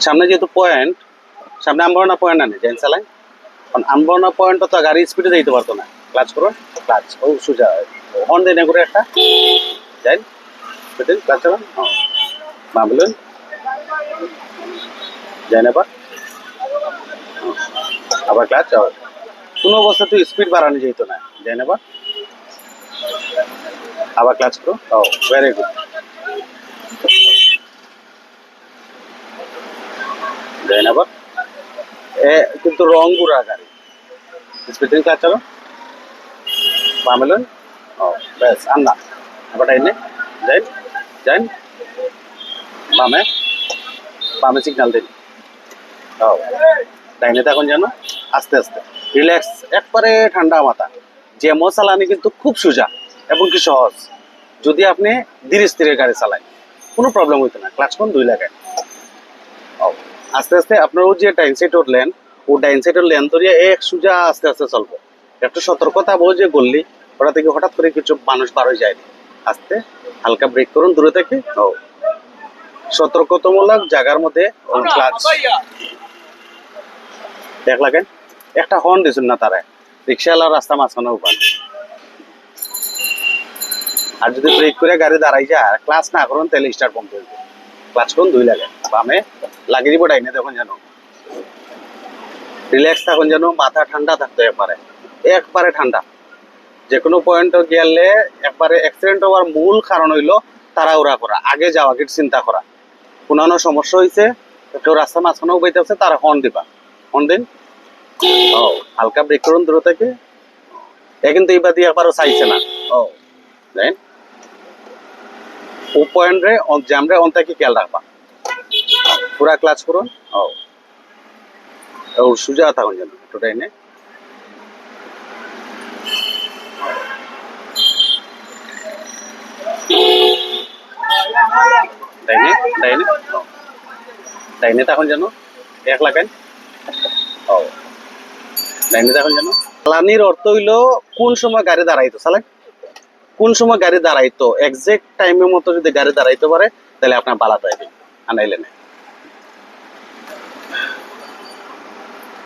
সামনে যেহেতু পয়েন্ট, সামনে আমবরনা পয়েন্ট আনে জেন চালাই, কারণ আমবরনা পয়েন্ট তো গাড়ি স্পিডে যেতে পারতো না। ক্লাচ করুন, ক্লাচ ও সোজা হর্ন দেয় না করে একটা যাই স্পিডে ক্লাচ চালান, মা বলুন যাই না আবার ক্লাচ, কোনো অবস্থা তুই স্পিড বাড়ানো যেত না, যাই না আবার ক্লাচ করো। ও ভেরি গুড, যাই না এ কিন্তু রং গুড়া গাড়ি, স্পিড ক্লাচ চালো, মা বলুন। ও ব্যাস আর না, আবার ডাইনে যাই যাই, বামে বামে সিগন্যাল দিন। ও ডাইনে তখন যেন আস্তে আস্তে রিল্যাক্স, একবারে ঠান্ডা মাথা। যেমন চালানি কিন্তু খুব সোজা এবং কি সহজ। যদি আপনি ধীরে স্থিরে গাড়ি চালায় কোনো প্রবলেম হইতো না। ক্লাচ কোন 2 লাগায়, আস্তে আস্তে আপনার ও যে ডাইন সাইড উঠলেন, ও ডাইন সাইডের লেন ধরিয়ে এক সোজা আস্তে আস্তে চলবো। একটু সতর্কতা বই যে বললি, ওটা থেকে হঠাৎ করে কিছু মানুষ বার হয়ে যায়নি। আস্তে হালকা ব্রেক করুন দূরে থেকে। ও সতর্কতামূলক জায়গার মধ্যে ক্লাচ দেখ লাগেন, একটা হর্ন দিয়েছেন না তারা, রিক্সাওয়ালা রাস্তা মাঝখানে উপান। আর যদি ব্রেক করে গাড়ি দাঁড়াই যায় ক্লাচ না করুন তাহলে স্টার্ট বন্ধ হয়ে যাবে। ক্লাচ করুন 2 লাগে, বামে লাগিয়ে দিব ডাইনে তখন যেন রিল্যাক্স থাকুন, যেন মাথা ঠান্ডা থাকতে পারে, একবারে ঠান্ডা। যে কোনো পয়েন্ট গেলে একবারে অ্যাক্সিডেন্ট হওয়ার মূল কারণ হইলো তাড়াহুড়া করা, আগে যাওয়া আগে চিন্তা করা। কোনো সমস্যা হয়েছে, কেউ রাস্তা মাঝখানেও বইতে আছে, তারা হর্ন দিবা, হর্ন দিন। ও হালকা ব্রেক করুন দূর থেকে। এ কিন্তু এইবার দিয়ে একবারও চাইছে না। ও দেন ও পয়েন্ট রে জ্যাম রে অন্তাকে খেয়াল রাখবা, পুরা ক্লাচ করুন। ও ও সুজা থাকুন যেন একটু ডাইনে, ডাইনে ডাইনে ডাইনে তখন যেন এক লাগান। ও ডাইনে তখন যেন চালানির অর্থ হইলো কোন সময় গাড়ি দাঁড়াইতো চালাই, কোন সময় গাড়ি দাঁড়াইতো এক্সাক্ট টাইমের মতো যদি গাড়ি দাঁড়াইতে পারে তাহলে আপনার বালা পাইবে, আনাইলে না।